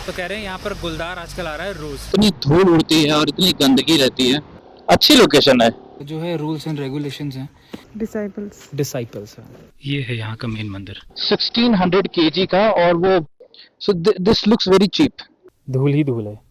तो कह रहे हैं यहाँ पर गुलदार आजकल आ रहा है रोज। इतनी धूल उड़ती है और इतनी गंदगी रहती है। अच्छी लोकेशन है। जो है रूल्स एंड रेगुलेशंस हैं। डिसाइपल्स। डिसाइपल्स है। ये है यहाँ का मेन मंदिर। 1600 kg का और वो so this looks very cheap. धूल ही धूल है।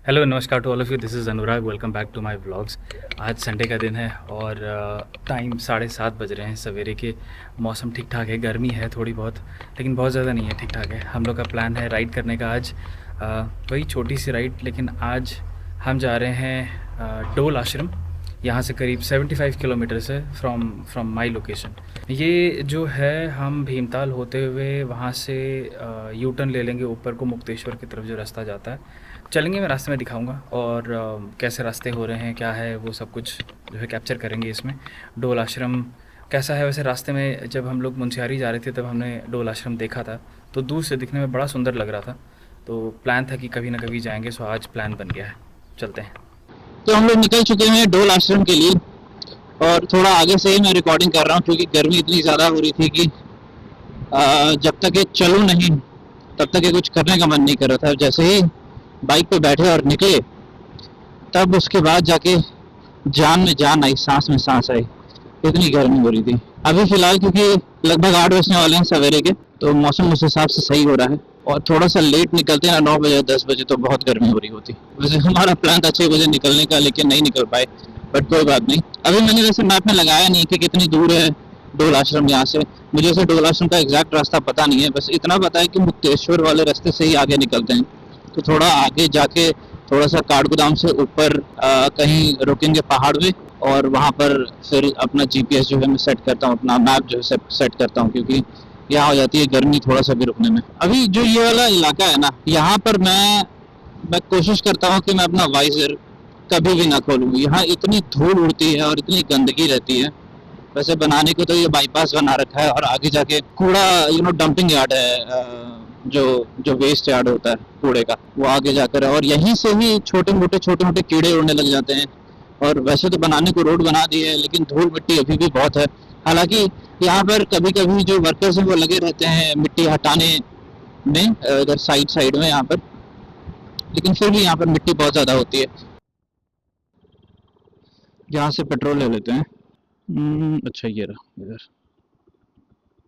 हेलो नमस्कार to all of you, this is Anurag. Welcome back to my vlogs. आज संडे का दिन है और टाइम 7:30 बज रहे हैं सवेरे के। मौसम ठीक ठाक है, गर्मी है थोड़ी बहुत, लेकिन बहुत ज़्यादा नहीं है, ठीक ठाक है। हम लोग का प्लान है राइड करने का आज, वही छोटी सी राइड, लेकिन आज हम जा रहे हैं डोल आश्रम। यहाँ से करीब 75 किलोमीटर्स है फ्रॉम माई लोकेशन। ये जो है हम भीमताल होते हुए वहाँ से यू टर्न ले लेंगे ऊपर को, मुक्तेश्वर की तरफ जो रास्ता जाता है चलेंगे। मैं रास्ते में दिखाऊंगा और कैसे रास्ते हो रहे हैं, क्या है वो सब कुछ जो है कैप्चर करेंगे इसमें। डोल आश्रम कैसा है, वैसे रास्ते में जब हम लोग मुंशियारी जा रहे थे तब हमने डोल आश्रम देखा था, तो दूर से दिखने में बड़ा सुंदर लग रहा था। तो प्लान था कि कभी ना कभी जाएंगे, सो आज प्लान बन गया है, चलते हैं। तो हम लोग निकल चुके हैं डोल आश्रम के लिए और थोड़ा आगे से ही मैं रिकॉर्डिंग कर रहा हूँ क्योंकि गर्मी इतनी ज़्यादा हो रही थी कि जब तक ये चलूँ नहीं तब तक ये कुछ करने का मन नहीं कर रहा था। जैसे ही बाइक पे बैठे और निकले तब उसके बाद जाके जान में जान आई, सांस में सांस आई। इतनी गर्मी हो रही थी। अभी फिलहाल क्योंकि लगभग 8 बजने वाले हैं सवेरे के, तो मौसम उस हिसाब से सही हो रहा है और थोड़ा सा लेट निकलते हैं ना, 9 बजे 10 बजे तो बहुत गर्मी हो रही होती। वैसे हमारा प्लान था 6 बजे निकलने का, लेकिन नहीं निकल पाए, बट कोई बात नहीं। अभी मैंने वैसे मैप में लगाया नहीं कि कितनी दूर है डोल आश्रम यहाँ से। मुझे वैसे डोल आश्रम का एग्जैक्ट रास्ता पता नहीं है, बस इतना पता है कि मुक्तेश्वर वाले रास्ते से ही आगे निकलते हैं। तो थोड़ा आगे जाके थोड़ा सा काठगोदाम से ऊपर कहीं रुकेंगे पहाड़ में और वहाँ पर फिर अपना जीपीएस जो है मैं सेट करता हूँ, अपना मैप जो है सेट करता हूँ, क्योंकि यहाँ हो जाती है गर्मी थोड़ा सा भी रुकने में। अभी जो ये वाला इलाका है ना, यहाँ पर मैं कोशिश करता हूँ कि मैं अपना वाइजर कभी भी ना खोलूँ। यहाँ इतनी धूल उड़ती है और इतनी गंदगी रहती है। वैसे बनाने को तो ये बाईपास बना रखा है और आगे जाके कूड़ा डंपिंग यार्ड है, जो जो वेस्ट यार्ड होता है कूड़े का, वो आगे जाकर है और यहीं से ही छोटे मोटे कीड़े उड़ने लग जाते हैं। और वैसे तो बनाने को रोड बना दी है, लेकिन धूल मिट्टी अभी भी बहुत है। हालांकि यहाँ पर कभी कभी जो वर्कर्स हैं वो लगे रहते हैं मिट्टी हटाने में, इधर साइड साइड में यहाँ पर, लेकिन फिर भी यहाँ पर मिट्टी बहुत ज़्यादा होती है। यहाँ से पेट्रोल ले लेते हैं। अच्छा ये रहा इधर।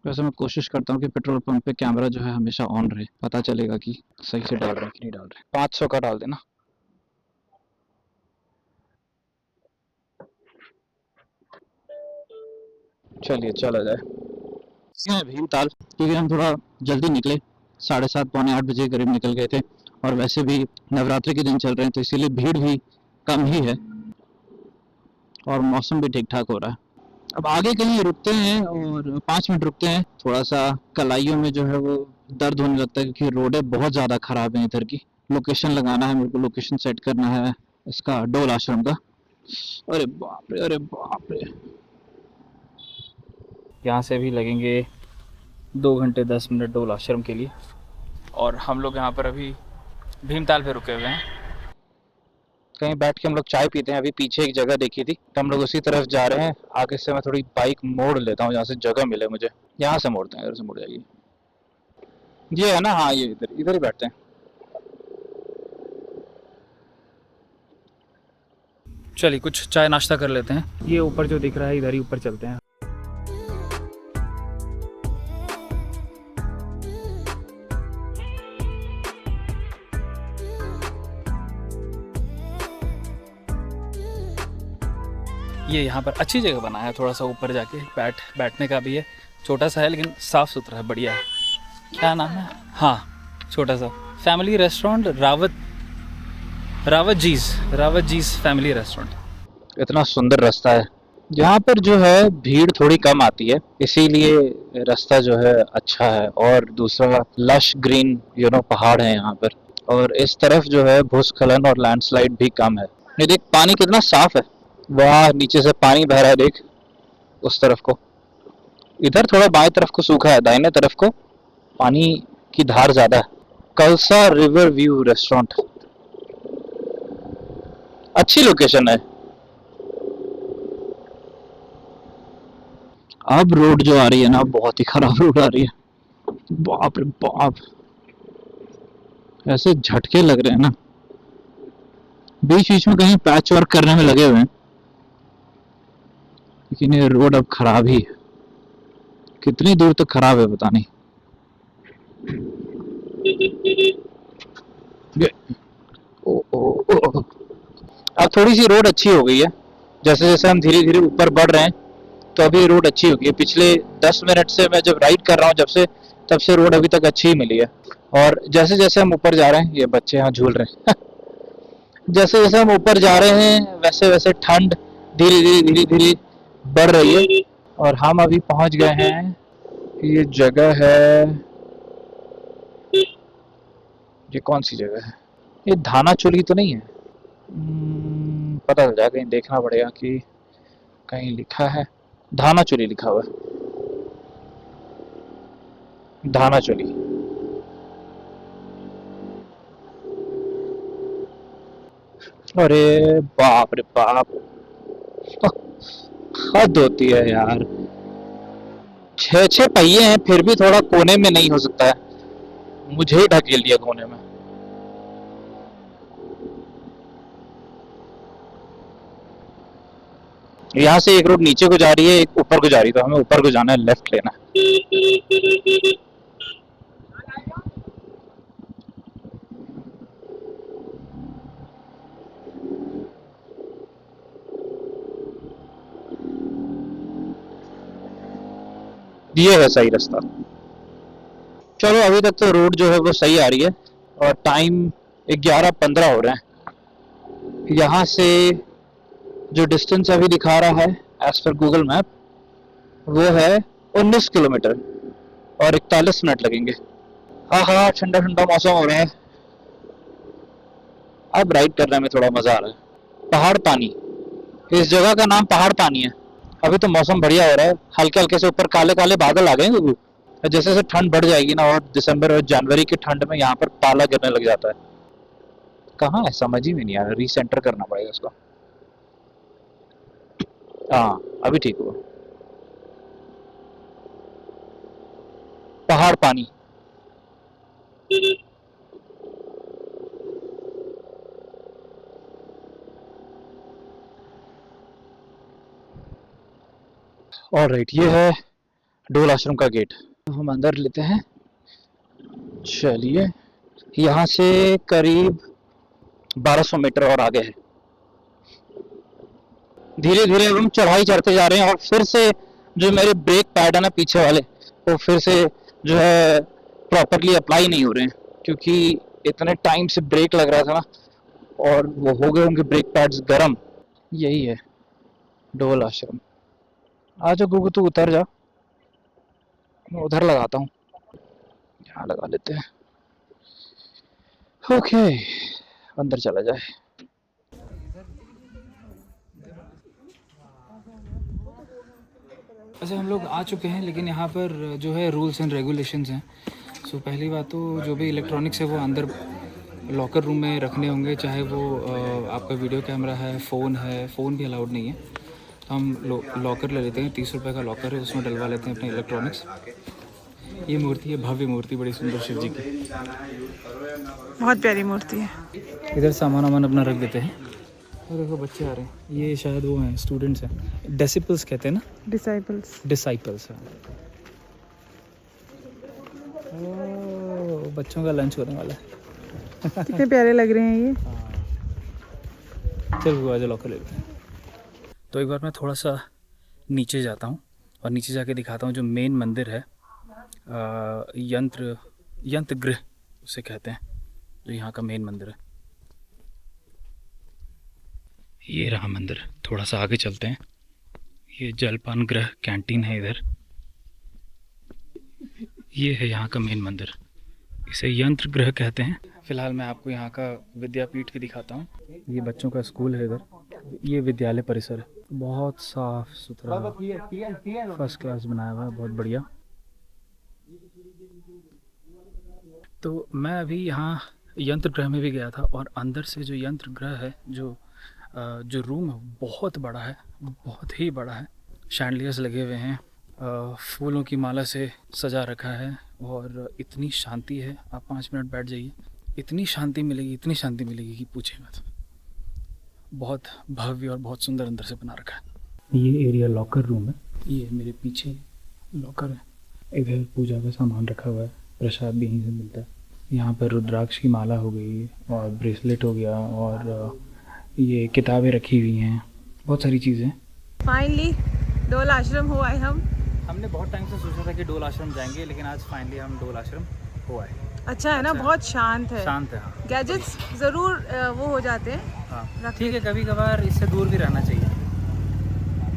वैसे मैं कोशिश करता हूँ कि पेट्रोल पंप पे कैमरा जो है हमेशा ऑन रहे, पता चलेगा कि सही से डाल रहे हैं कि नहीं डाल रहे। 500 का डाल देना। चलिए चला जाए भीमताल, क्योंकि हम थोड़ा जल्दी निकले, 7:30 पौने 8 बजे करीब निकल गए थे और वैसे भी नवरात्रि के दिन चल रहे हैं तो इसीलिए भीड़ भी कम ही है और मौसम भी ठीक ठाक हो रहा है। अब आगे कहीं रुकते हैं और 5 मिनट रुकते हैं, थोड़ा सा कलाइयों में जो है वो दर्द होने लगता है क्योंकि रोडें बहुत ज़्यादा ख़राब हैं इधर की। लोकेशन लगाना है मेरे को, लोकेशन सेट करना है इसका, डोल आश्रम का। अरे बाप रे, अरे बाप रे। यहाँ से भी लगेंगे 2 घंटे 10 मिनट डोल आश्रम के लिए और हम लोग यहाँ पर अभी भीमताल पे रुके हुए हैं। कहीं बैठ के हम लोग चाय पीते हैं। अभी पीछे एक जगह देखी थी तो हम लोग उसी तरफ जा रहे हैं। आगे से मैं थोड़ी बाइक मोड़ लेता हूँ जहाँ से जगह मिले मुझे। यहाँ से मोड़ते हैं, इधर से मुड़ जाएगी। ये है ना, हाँ ये इधर इधर ही बैठते हैं। चलिए कुछ चाय नाश्ता कर लेते हैं। ये ऊपर जो दिख रहा है इधर ही ऊपर चलते हैं। ये यहाँ पर अच्छी जगह बनाया है, थोड़ा सा ऊपर जाके बैठने का भी है। छोटा सा है लेकिन साफ़ सुथरा है, बढ़िया है। क्या नाम है? हाँ, छोटा सा family restaurant, Rawat ji's family restaurant. इतना सुंदर रास्ता है। यहाँ पर जो है भीड़ थोड़ी कम आती है, इसीलिए रास्ता जो है अच्छा है। और दूसरा लश ग्रीन पहाड़ है यहाँ पर। और इस तरफ जो है भूस्खलन और लैंडस्लाइड भी कम है। ये देख पानी कितना साफ है, वहाँ नीचे से पानी बह रहा है, देख उस तरफ को। इधर थोड़ा बाएं तरफ को सूखा है, दाहिने तरफ को पानी की धार ज्यादा है। कलसा रिवर व्यू रेस्टोरेंट, अच्छी लोकेशन है। अब रोड जो आ रही है ना, बहुत ही खराब रोड आ रही है। बाप रे बाप, ऐसे झटके लग रहे हैं ना। बीच बीच में कहीं पैच वर्क करने में लगे हुए हैं, लेकिन ये रोड अब खराब ही है। कितनी दूर तक खराब है पता नहीं। ओ, ओ, ओ, अब थोड़ी सी रोड अच्छी हो गई है। जैसे जैसे हम धीरे धीरे ऊपर बढ़ रहे हैं तो अभी रोड अच्छी हो गई है। पिछले 10 मिनट से मैं जब राइड कर रहा हूँ तब से रोड अभी तक अच्छी ही मिली है। और जैसे जैसे हम ऊपर जा रहे हैं, ये बच्चे यहाँ झूल रहे हैं जैसे जैसे हम ऊपर जा रहे हैं वैसे वैसे ठंड धीरे धीरे बढ़ रही है। और हम अभी पहुंच गए हैं, ये जगह है, ये कौन सी जगह है? ये धानाचुली तो नहीं है? पता चल जाएगा, कहीं देखना पड़ेगा कि कहीं लिखा है। धानाचुली लिखा हुआ है, धानाचुली। अरे बाप रे बाप, हद होती है यार। 6 पहिए हैं फिर भी थोड़ा कोने में नहीं हो सकता है? मुझे ही ढकेल दिया कोने में। यहाँ से एक रोड नीचे को जा रही है, एक ऊपर को जा रही है, तो हमें ऊपर को जाना है, लेफ्ट लेना है। ये है सही रास्ता। चलो अभी तक तो रोड जो है वो सही आ रही है। और टाइम 11:15 हो रहा है। यहाँ से जो डिस्टेंस अभी दिखा रहा है एज पर गूगल मैप, वो है 19 किलोमीटर और 41 मिनट लगेंगे। हाँ हाँ, ठंडा ठंडा मौसम हो रहा है। अब राइड करने में थोड़ा मजा आ रहा है। पहाड़ पानी, इस जगह का नाम पहाड़ पानी है। अभी तो मौसम बढ़िया हो रहा है, हल्के हल्के से ऊपर काले काले बादल आ गए हैं। जैसे जैसे ठंड बढ़ जाएगी ना, और दिसंबर और जनवरी की ठंड में यहाँ पर पाला गिरने लग जाता है। कहाँ है समझ ही में नहीं आ रहा, रीसेंटर करना पड़ेगा उसको। हाँ अभी ठीक हुआ। पहाड़ पानी, ऑलराइट, ये है डोल आश्रम का गेट। हम अंदर लेते हैं। चलिए, यहाँ से करीब 1200 मीटर और आगे है। धीरे धीरे हम चढ़ाई चढ़ते जा रहे हैं। और फिर से जो मेरे ब्रेक पैड है ना पीछे वाले, वो फिर से जो है प्रॉपरली अप्लाई नहीं हो रहे हैं, क्योंकि इतने टाइम से ब्रेक लग रहा था ना, और वो हो गए उनके ब्रेक पैड्स गर्म। यही है डोल आश्रम। आ जाओ गुगु, तू उतर जा, मैं उधर लगाता हूँ, यहाँ लगा लेते हैं। ओके, अंदर चला जाए। अच्छा, हम लोग आ चुके हैं, लेकिन यहाँ पर जो है रूल्स एंड रेगुलेशंस हैं। सो पहली बात तो जो भी इलेक्ट्रॉनिक्स है वो अंदर लॉकर रूम में रखने होंगे, चाहे वो आपका वीडियो कैमरा है, फ़ोन भी अलाउड नहीं है। तो हम लॉकर ले लेते हैं, 30 रुपये का लॉकर है, उसमें डलवा लेते हैं अपने इलेक्ट्रॉनिक्स। ये मूर्ति है, भव्य मूर्ति, बड़ी सुंदर शिव जी की, बहुत प्यारी मूर्ति है। इधर सामान वामान अपना रख देते हैं। देखो बच्चे आ रहे हैं, ये शायद वो हैं, स्टूडेंट्स हैं, डिसिपल्स कहते हैं ना, डिसाइपल्स हैं। बच्चों का लंच होने वाला है। कितने प्यारे लग रहे हैं ये। चल वो आजा लॉकर ले लेते हैं। तो एक बार मैं थोड़ा सा नीचे जाता हूँ और नीचे जाके दिखाता हूँ जो मेन मंदिर है, यंत्र गृह उसे कहते हैं, जो यहाँ का मेन मंदिर है। ये रहा मंदिर, थोड़ा सा आगे चलते हैं। ये जलपान गृह कैंटीन है इधर। ये है यहाँ का मेन मंदिर, इसे यंत्र गृह कहते हैं। फिलहाल मैं आपको यहाँ का विद्यापीठ भी दिखाता हूँ। ये बच्चों का स्कूल है इधर। ये विद्यालय परिसर है, बहुत साफ सुथरा, फर्स्ट क्लास बनाया हुआ है, बहुत बढ़िया। तो मैं अभी यहाँ यंत्र गृह में भी गया था और अंदर से जो यंत्र गृह है, जो रूम है बहुत बड़ा है, बहुत ही बड़ा है। शैंडलियर्स लगे हुए हैं, फूलों की माला से सजा रखा है और इतनी शांति है। आप 5 मिनट बैठ जाइए, इतनी शांति मिलेगी कि पूछे मत। बहुत भव्य और बहुत सुंदर अंदर से बना रखा है। ये एरिया लॉकर रूम है, ये मेरे पीछे लॉकर है। इधर पूजा का सामान रखा हुआ है, प्रसाद भी यहीं से मिलता है। यहाँ पर रुद्राक्ष की माला हो गई और ब्रेसलेट हो गया और ये किताबें रखी हुई हैं, बहुत सारी चीज़ें। फाइनली डोल आश्रम हो आए हम। हमने बहुत टाइम से सोचा था कि डोल आश्रम जाएंगे, लेकिन आज फाइनली हम डोल आश्रम हो आए। अच्छा है ना, बहुत शांत है। शांत है, हाँ। गैजेट्स ज़रूर वो हो जाते हैं। हाँ ठीक है, कभी कभार इससे दूर भी रहना चाहिए।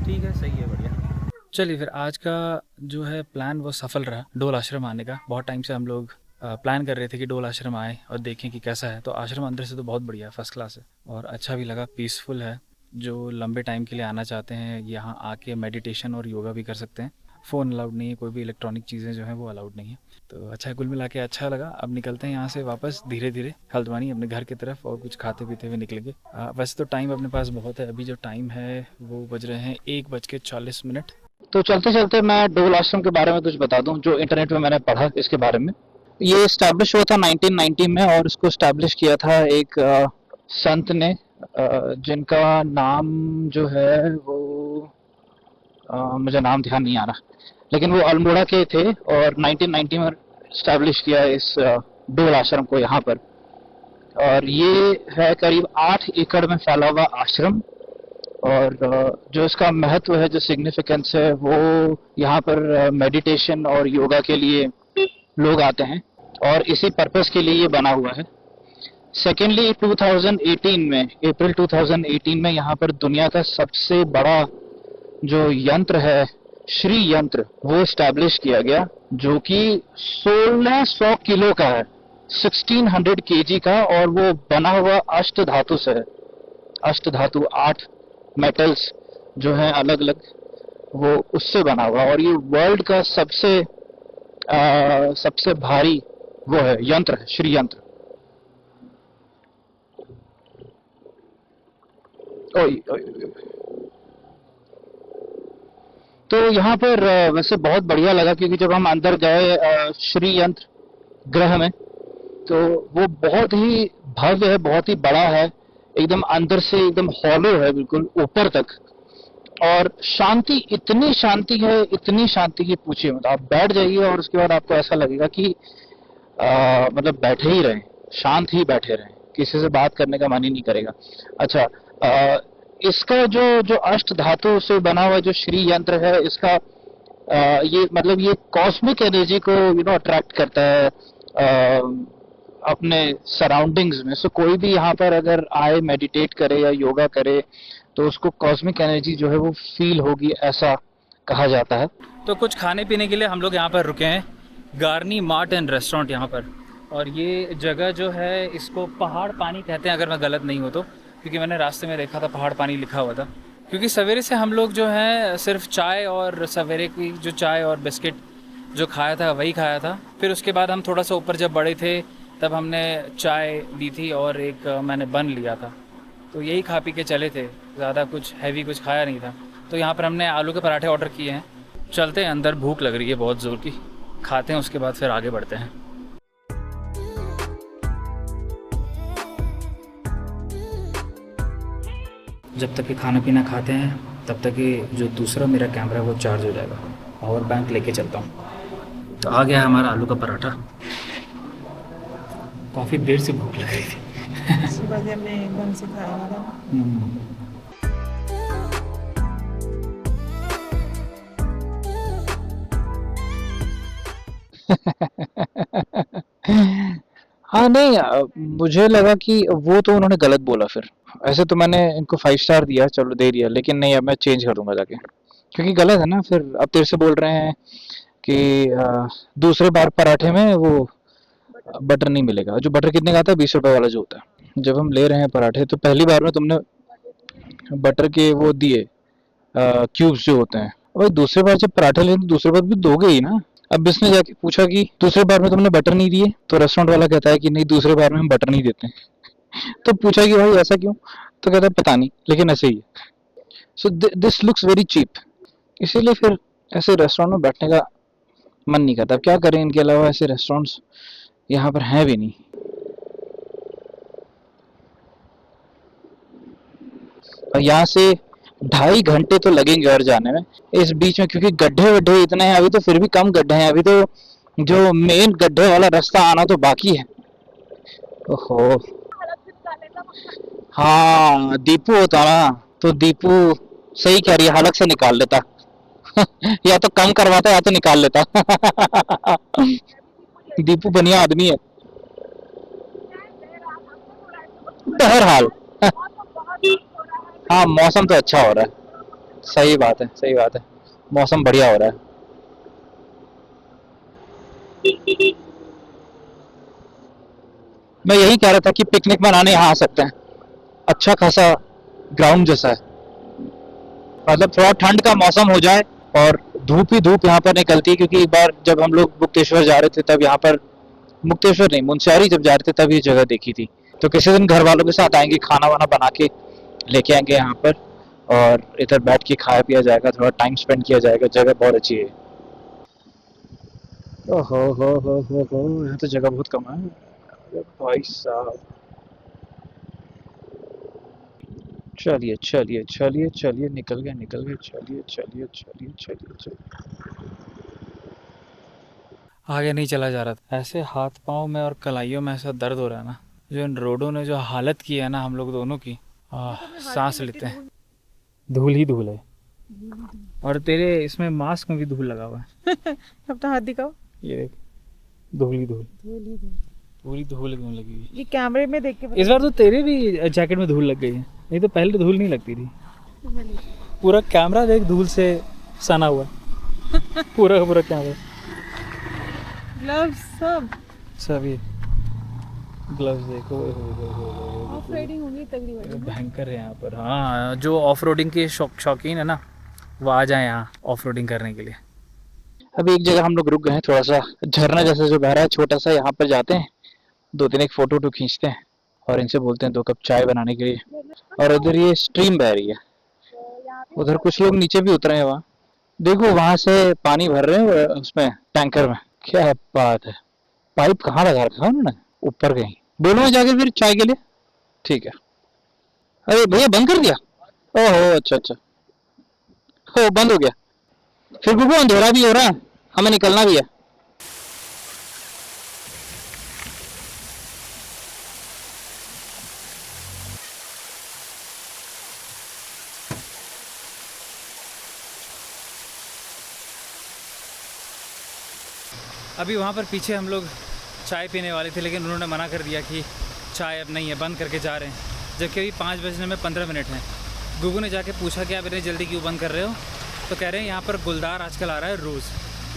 ठीक है, सही है, बढ़िया। चलिए फिर आज का जो है प्लान वो सफल रहा, डोल आश्रम आने का। बहुत टाइम से हम लोग प्लान कर रहे थे कि डोल आश्रम आए और देखें कि कैसा है। तो आश्रम अंदर से तो बहुत बढ़िया है, फर्स्ट क्लास है और अच्छा भी लगा, पीसफुल है। जो लंबे टाइम के लिए आना चाहते हैं यहाँ आके मेडिटेशन और योगा भी कर सकते हैं। फ़ोन अलाउड नहीं है, कोई भी इलेक्ट्रॉनिक चीज़ें जो हैं वो अलाउड नहीं है। तो अच्छा है, कुल मिला के अच्छा लगा। अब निकलते हैं यहाँ से वापस धीरे धीरे हल्द्वानी अपने घर की तरफ और कुछ खाते पीते हुए निकलेंगे। वैसे तो टाइम अपने पास बहुत है, अभी जो टाइम है वो बज रहे हैं 1:40। तो चलते चलते मैं डोल आश्रम के बारे में कुछ बता दूं जो इंटरनेट में मैंने पढ़ा इसके बारे में। ये इस्टेब्लिश हुआ था 1990 में और इसको इस्टेब्लिश किया था एक संत ने, जिनका नाम जो है वो मुझे नाम ध्यान नहीं आ रहा, लेकिन वो अल्मोड़ा के थे और 1990 में इस्टेब्लिश किया इस डोल आश्रम को यहाँ पर। और ये है करीब 8 एकड़ में फैला हुआ आश्रम और जो इसका महत्व है, जो सिग्निफिकेंस है, वो यहाँ पर मेडिटेशन और योगा के लिए लोग आते हैं और इसी पर्पस के लिए ये बना हुआ है। सेकेंडली 2018 में, अप्रैल 2018 में यहाँ पर दुनिया का सबसे बड़ा जो यंत्र है, श्री यंत्र, वो स्टैब्लिश किया गया, जो कि 1600 किलो का है, 1600 केजी का, और वो बना हुआ अष्ट धातु से है। अष्ट धातु 8 मेटल्स जो हैं अलग अलग, वो उससे बना हुआ और ये वर्ल्ड का सबसे भारी वो है, यंत्र है, श्री यंत्र। तो यहाँ पर वैसे बहुत बढ़िया लगा, क्योंकि जब हम अंदर गए श्री यंत्र गृह में, तो वो बहुत ही भव्य है, बहुत ही बड़ा है, एकदम अंदर से एकदम हॉलो है, बिल्कुल ऊपर तक। और शांति, इतनी शांति है, इतनी शांति की पूछिए मत। आप बैठ जाइए और उसके बाद आपको ऐसा लगेगा कि मतलब बैठे ही रहें, शांत ही बैठे रहें, किसी से बात करने का मन ही नहीं करेगा। अच्छा, इसका जो अष्ट धातु से बना हुआ जो श्री यंत्र है, इसका ये मतलब ये कॉस्मिक एनर्जी को अट्रैक्ट करता है अपने सराउंडिंग्स में। सो कोई भी यहाँ पर अगर आए, मेडिटेट करे या योगा करे, तो उसको कॉस्मिक एनर्जी जो है वो फील होगी, ऐसा कहा जाता है। तो कुछ खाने पीने के लिए हम लोग यहाँ पर रुके हैं, गार्नी मार्ट एंड रेस्टोरेंट यहाँ पर। और ये जगह जो है इसको पहाड़ पानी कहते हैं, अगर मैं गलत नहीं हूँ तो, क्योंकि मैंने रास्ते में देखा था पहाड़ पानी लिखा हुआ था। क्योंकि सवेरे से हम लोग जो है सिर्फ चाय और सवेरे की जो चाय और बिस्किट जो खाया था वही खाया था। फिर उसके बाद हम थोड़ा सा ऊपर जब बड़े थे तब हमने चाय ली थी और एक मैंने बन लिया था, तो यही खा पी के चले थे, ज़्यादा कुछ हैवी कुछ खाया नहीं था। तो यहाँ पर हमने आलू के पराठे ऑर्डर किए हैं। चलते हैं अंदर, भूख लग रही है बहुत ज़ोर की, खाते हैं, उसके बाद फिर आगे बढ़ते हैं। जब तक कि खाना पीना खाते हैं तब तक कि जो दूसरा मेरा कैमरा है वो चार्ज हो जाएगा। पावर बैंक लेके चलता हूँ। तो आ गया है हमारा आलू का पराठा। काफ़ी देर से भूख लग रही थी। सुबह से हमने एकदम से खाया नहीं था। हाँ नहीं, मुझे लगा कि वो तो उन्होंने गलत बोला फिर। ऐसे तो मैंने इनको 5 स्टार दिया, चलो दे दिया, लेकिन नहीं, अब मैं चेंज कर दूंगा जाके, क्योंकि गलत है ना। फिर अब तेरे से बोल रहे हैं कि दूसरे बार पराठे में वो बटर नहीं मिलेगा। जो बटर कितने का आता है, 20 रुपए वाला जो होता है। जब हम ले रहे हैं पराठे, तो पहली बार में तुमने बटर के वो दिए क्यूब्स जो होते हैं। भाई दूसरे बार जब पराठे लें तो दूसरे बार भी दोगे ही ना। अब इसने जाके पूछा कि दूसरे बार में तुमने बटर नहीं दिए, तो रेस्टोरेंट वाला कहता है कि नहीं, दूसरे बार में हम बटर नहीं देते। तो पूछा कि भाई ऐसा क्यों, तो कहता है पता नहीं, लेकिन ऐसे ही है। So this looks very cheap, इसीलिए फिर ऐसे रेस्टोरेंट में बैठने का मन नहीं करता। अब क्या करें, इनके अलावा ऐसे रेस्टोरेंट्स यहाँ पर हैं भी नहीं। और यहाँ से 2.5 घंटे तो लगेंगे और जाने में, इस बीच में, क्योंकि गड्ढे वड्ढे इतने हैं। अभी तो फिर भी कम गड्ढे हैं, अभी तो जो मेन गड्ढे वाला रास्ता आना तो बाकी है। ओहो, हाँ दीपू होता ना, तो दीपू सही कह रही है, हलक से निकाल लेता। या तो कम करवाता या तो निकाल लेता। दीपू बढ़िया आदमी है बहरहाल। हाँ मौसम तो अच्छा हो रहा है, सही बात है, सही बात है, मौसम बढ़िया हो रहा है। मैं यही कह रहा था कि पिकनिक मनाने यहाँ आ सकते हैं, अच्छा खासा ग्राउंड जैसा है। मतलब थोड़ा ठंड का मौसम हो जाए और धूप ही धूप यहाँ पर निकलती है, क्योंकि एक बार जब हम लोग मुक्तेश्वर जा रहे थे तब यहाँ पर, मुक्तेश्वर नहीं, मुनस्यारी जब जा रहे थे तब ये जगह देखी थी। तो किसी दिन घर वालों के साथ आएंगे, खाना वाना बना के लेके आएंगे यहाँ पर, और इधर बैठ के खाया पिया जाएगा, थोड़ा टाइम स्पेंड किया जाएगा। जगह बहुत अच्छी है। ओहो हो, यहाँ तो जगह बहुत कम है। अरे भाई साहब, चलिए चलिए चलिए चलिए, निकल गए निकल गए, चलिए चलिए चलिए चलिए चलिए। आगे नहीं चला जा रहा था। ऐसे हाथ पाँव में और कलाइयों में ऐसा दर्द हो रहा है ना, जो इन रोडों ने जो हालत की है ना हम लोग दोनों की। सांस लेते हैं, धूल ही धूल है। और तेरे इसमें मास्क में भी धूल लगा हुआ है। अब तो हाथ दिखाओ। ये देख, धूल ही धूल, धूल ही धूल। पूरी धूल एकदम लगी हुई। ये कैमरे में देख के इस बार तो तेरे भी जैकेट में धूल लग गई है, नहीं तो पहले धूल नहीं लगती थी। पूरा कैमरा देख धूल से सना हुआ है। पूरा का पूरा कैमरा, ग्लव्स सब सभी ग्लव्स देखो। ऑफ राइडिंग होगी तगड़ी वाली। भयंकर है यहाँ पर। हाँ, जो ऑफ रोडिंग के शौकीन है ना, वो आ जाए यहाँ ऑफ रोडिंग करने के लिए। अभी एक जगह हम लोग रुक गए हैं, थोड़ा सा झरना जैसा जो बह रहा है छोटा सा, यहाँ पर जाते हैं, 2-3 एक फोटो वोटो खींचते हैं और इनसे बोलते हैं 2 कप चाय बनाने के लिए। और उधर ये स्ट्रीम बह रही है, उधर कुछ लोग नीचे भी उतरे हैं। वहाँ देखो, वहां से पानी भर रहे हैं उसमें टैंकर में। क्या बात है, पाइप कहाँ लगा रखा है उन्होंने, ऊपर कहीं। बोलो में जाके फिर चाय के लिए, ठीक है। अरे भैया बंद कर दिया, ओहो अच्छा अच्छा, हो बंद हो गया। फिर बुबू अंधेरा भी हो रहा है, हमें निकलना भी है। अभी वहाँ पर पीछे हम लोग चाय पीने वाले थे, लेकिन उन्होंने मना कर दिया कि चाय अब नहीं है, बंद करके जा रहे हैं। जबकि अभी 5 बजने में 15 मिनट हैं। गुगू ने जाके पूछा कि आप इतनी जल्दी क्यों बंद कर रहे हो, तो कह रहे हैं यहाँ पर गुलदार आजकल आ रहा है रोज़,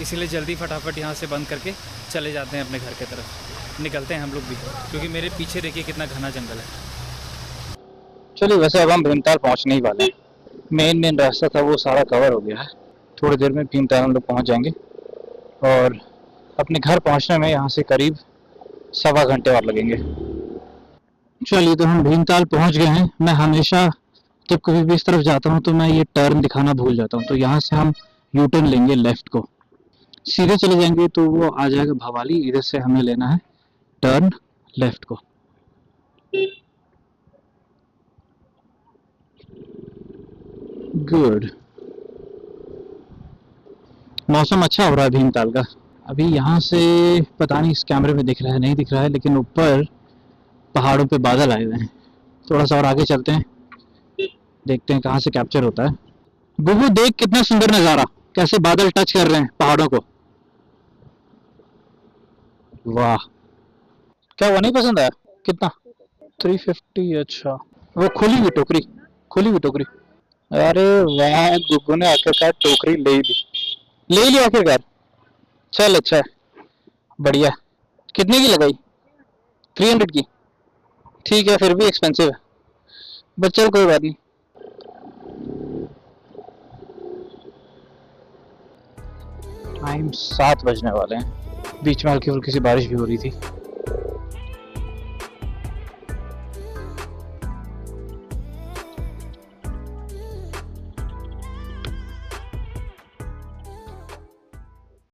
इसीलिए जल्दी फटाफट यहाँ से बंद करके चले जाते हैं अपने घर की तरफ। निकलते हैं हम लोग भी, क्योंकि मेरे पीछे देखिए कितना घना जंगल है। चलिए, वैसे अब हम भीमताल पहुँचने ही वाले हैं। मेन रास्ता था वो सारा कवर हो गया है। थोड़ी देर में भीमताल हम लोग पहुँच जाएंगे, और अपने घर पहुँचने में यहाँ से करीब 1.25 घंटे और लगेंगे। चलिए, तो हम भीमताल पहुँच गए हैं। मैं हमेशा जब कभी भी इस तरफ जाता हूँ तो मैं ये टर्न दिखाना भूल जाता हूँ। तो यहाँ से हम यू टर्न लेंगे लेफ्ट को, सीधे चले जाएंगे तो वो आ जाएगा भवाली। इधर से हमें लेना है टर्न लेफ्ट को। गुड। मौसम अच्छा हो रहा है भीमताल का। अभी यहाँ से पता नहीं इस कैमरे में दिख रहा है नहीं दिख रहा है, लेकिन ऊपर पहाड़ों पे बादल आए हुए हैं। थोड़ा सा और आगे चलते हैं, देखते हैं कहाँ से कैप्चर होता है। बुबू देख कितना सुंदर नज़ारा, कैसे बादल टच कर रहे हैं पहाड़ों को। वाह, क्या वो नहीं पसंद आया? कितना? 350। अच्छा, वो खुली हुई टोकरी, खुली हुई टोकरी। अरे वाह, गुग्गू ने आखिरकार टोकरी ले ली, ले ली आखिरकार। चल अच्छा है, बढ़िया। कितने की लगाई? 300 की। ठीक है, फिर भी एक्सपेंसिव है, बट चल कोई बात नहीं। टाइम 7 बजने वाले हैं, बीच में हल्की फुल्की सी बारिश भी हो रही थी।